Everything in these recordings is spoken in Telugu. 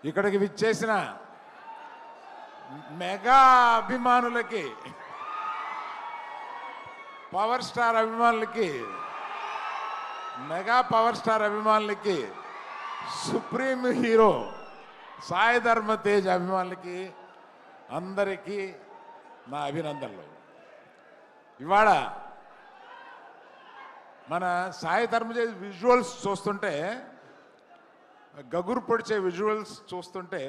ఇక్కడికి విచ్చేసిన మెగా అభిమానులకి, పవర్ స్టార్ అభిమానులకి, మెగా పవర్ స్టార్ అభిమానులకి, సుప్రీం హీరో సాయి ధర్మ తేజ్ అభిమానులకి అందరికీ నా అభినందనలు. ఇవాళ మన సాయి ధర్మ తేజ్ విజువల్స్ చూస్తుంటే, గగురు పొడిచే విజువల్స్ చూస్తుంటే,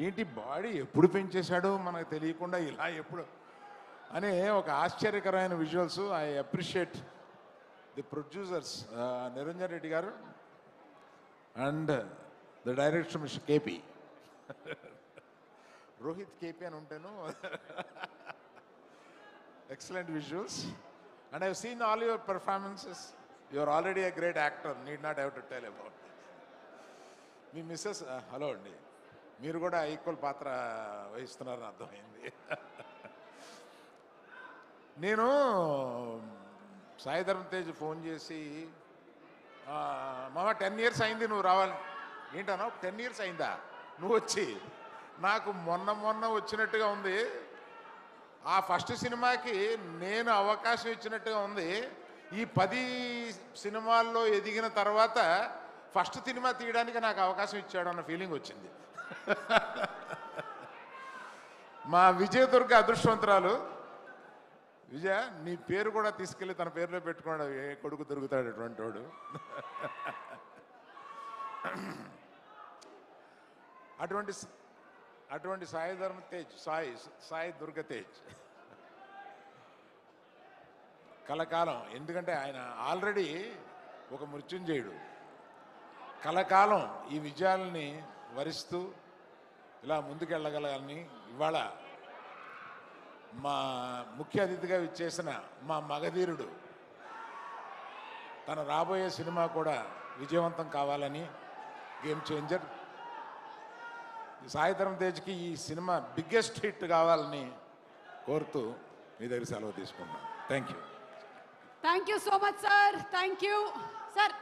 ఏంటి బాడీ ఎప్పుడు పెంచేశాడో మనకు తెలియకుండా ఇలా ఎప్పుడు అనే ఒక ఆశ్చర్యకరమైన visuals. I appreciate the producers Niranjan Reddy గారు and the director mister KP, Rohit KP అని ఉంటాను. Excellent visuals and I've seen all your performances. You are already a great actor, need not have to tell about. మీ మిస్సెస్ హలో అండి, మీరు కూడా ఈక్వల్ పాత్ర వహిస్తున్నారని అర్థమైంది. నేను సాయి ధర్మ తేజ్ ఫోన్ చేసి, మామ 10 years అయింది నువ్వు రావాలి. ఏంటన్నా 10 years అయిందా నువ్వు వచ్చి? నాకు మొన్న వచ్చినట్టుగా ఉంది. ఆ ఫస్ట్ సినిమాకి నేను అవకాశం ఇచ్చినట్టుగా ఉంది. ఈ 10 సినిమాల్లో ఎదిగిన తర్వాత ఫస్ట్ సినిమా తీయడానికి నాకు అవకాశం ఇచ్చాడు అన్న ఫీలింగ్ వచ్చింది. మా విజయదుర్గ అదృష్టవంతురాలు. విజయ, నీ పేరు కూడా తీసుకెళ్ళి తన పేరులో పెట్టుకోండి, ఏ కొడుకు దొరుకుతాడు అటువంటి వాడు. అటువంటి సాయి ధర్మ తేజ్, సాయి దుర్గ తేజ్ కలకాలం. ఎందుకంటే ఆయన ఆల్రెడీ ఒక మృత్యుంజయుడు. కలకాలం ఈ విజయాలని వరిస్తూ ఇలా ముందుకెళ్ళగలని ఇవాళ మా ముఖ్య అతిథిగా విచ్చేసిన మా మగధీరుడు తన రాబోయే సినిమా కూడా విజయవంతం కావాలని, గేమ్ చేంజర్ సాయి ధర్మ తేజ్కి ఈ సినిమా బిగ్గెస్ట్ హిట్ కావాలని కోరుతూ మీ దగ్గర సెలవు తీసుకున్నాను. Thank you. Thank you so much sir. Thank you sir.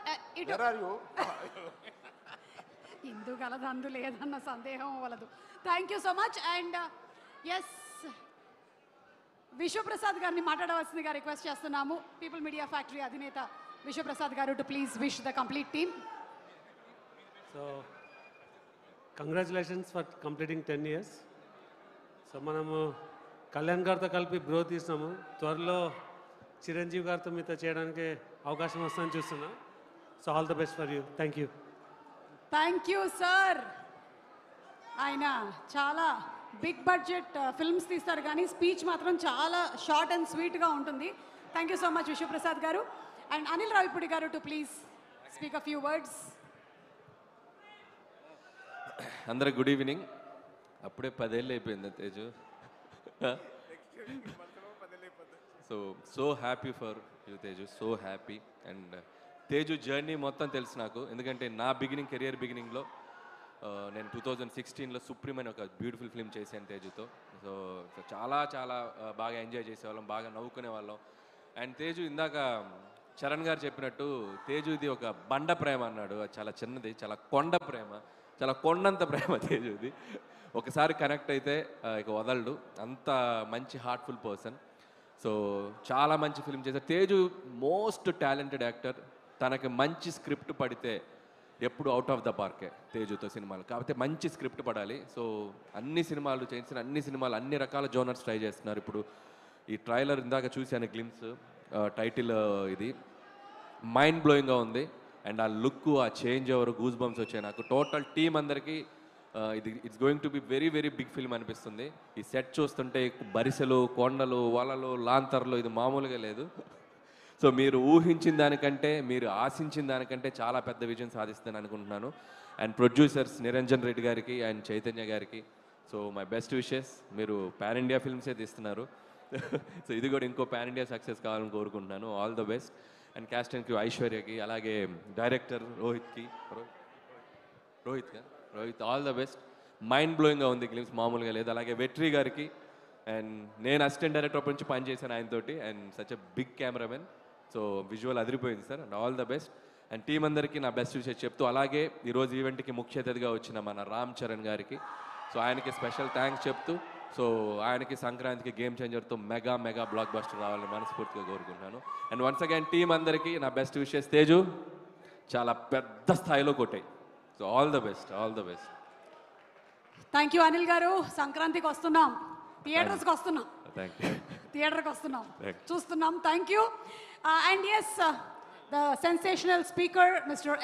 ఇందు గలదు అందు లేదన్న సందేహం వలదు. Thank you so much. And yes, Vishwaprasad గారిని మాట్లాడవలసిందిగా రిక్వెస్ట్ చేస్తున్నాము. పీపుల్ మీడియా ఫ్యాక్టరీ అధినేత విశ్వప్రసాద్ గారు to please wish the complete team. So congratulations for completing 10 years. So మనము కళ్యాణ్ గారితో కలిపి బ్రో తీసినాము. త్వరలో చిరంజీవి గారితో మీతో చేయడానికి అవకాశం వస్తుందని చూస్తున్నాం. So all the best for you. Thank you. Thank you sir. ఆయన చాలా బిగ్ బడ్జెట్ ఫిల్మ్స్ తీస్తారు కానీ స్పీచ్ మాత్రం చాలా షార్ట్ అండ్ స్వీట్గా ఉంటుంది. Thank you so much Vishwaprasad గారు. అండ్ అనిల్ రావిపూడి గారు to please speak a few words. అందరికి గుడ్ ఈవినింగ్. అప్పుడే 10 ఏళ్ళు అయిపోయింది Teju. So happy for you Teju, so happy. And Teju journey మొత్తం తెలుసు నాకు, ఎందుకంటే నా కెరియర్ బిగినింగ్లో నేను 2016లో సుప్రీం అని ఒక బ్యూటిఫుల్ ఫిల్మ్ చేశాను తేజుతో. సో చాలా చాలా బాగా ఎంజాయ్ చేసేవాళ్ళం, బాగా నవ్వుకునే వాళ్ళం. అండ్ తేజు ఇందాక చరణ్ గారు చెప్పినట్టు తేజు ఇది ఒక బండ ప్రేమ అన్నాడు. అది చాలా చిన్నది, చాలా కొండ ప్రేమ, చాలా కొండంత ప్రేమ తేజుది. ఒకసారి కనెక్ట్ అయితే ఇక వదలడు, అంత మంచి హార్ట్ఫుల్ పర్సన్. సో చాలా మంచి ఫిల్మ్ చేశారు తేజు. Most talented actor. తనకి మంచి స్క్రిప్ట్ పడితే ఎప్పుడు అవుట్ ఆఫ్ ద పార్కే తేజుతో సినిమాలు. కాకపోతే మంచి స్క్రిప్ట్ పడాలి. సో అన్ని సినిమాలు చేసిన అన్ని రకాల జోనర్స్ ట్రై చేస్తున్నారు. ఇప్పుడు ఈ ట్రైలర్ ఇందాక చూశాను, గ్లిమ్స్, టైటిల్ ఇది మైండ్ బ్లోయింగ్గా ఉంది. అండ్ ఆ లుక్, ఆ చేంజ్ ఓవర్, గూస్ బంప్స్ వచ్చాయి నాకు. టోటల్ టీం అందరికీ ఇది it's going to be very very big film అనిపిస్తుంది. ఈ సెట్ చూస్తుంటే బరిసెలు, కొండలు, వలలు, లాంతర్లు, ఇది మామూలుగా లేదు. సో మీరు ఊహించిన దానికంటే, మీరు ఆశించిన దానికంటే చాలా పెద్ద విజయం సాధిస్తుందని అనుకుంటున్నాను. అండ్ ప్రొడ్యూసర్స్ నిరంజన్ రెడ్డి గారికి అండ్ చైతన్య గారికి సో మై బెస్ట్ విషెస్. మీరు పాన్ ఇండియా ఫిల్మ్సే తీస్తున్నారు. సో ఇది కూడా ఇంకో పాన్ ఇండియా సక్సెస్ కావాలని కోరుకుంటున్నాను. All the best. And cast and crew ఐశ్వర్యకి, అలాగే director Rohit all the best. Mind బ్లోయింగ్గా ఉంది గ్లిమ్స్, మామూలుగా లేదు. అలాగే వెట్రీ గారికి, అండ్ నేను అసిస్టెంట్ డైరెక్టర్ అప్పటి నుంచి పనిచేశాను ఆయనతోటి. And such a big cameraman. So visual అదిరిపోయింది sir. And all the best. And team అందరికీ నా బెస్ట్ విషెస్ చెప్తూ, అలాగే ఈరోజు ఈవెంట్కి ముఖ్య అతిథిగా వచ్చిన మన రామ్ చరణ్ గారికి, సో ఆయనకి స్పెషల్ థ్యాంక్స్ చెప్తూ, సో ఆయనకి సంక్రాంతికి గేమ్ చేంజర్తో మెగా బ్లాక్ బస్టర్ రావాలని మనస్ఫూర్తిగా కోరుకుంటున్నాను. అండ్ వన్స్ అగైన్ టీం అందరికీ నా బెస్ట్ విషెస్. తేజు చాలా పెద్ద స్థాయిలో కొట్టాయి. So all the best. Thank you Anil గారు. సంక్రాంతికి వస్తున్నాం, థియేటర్స్కి వస్తున్నాం, థ్యాంక్ యూ. థియేటర్కి వస్తున్నాం, Thank you. చూస్తున్నాం. Thank you. And yes, the sensational speaker mister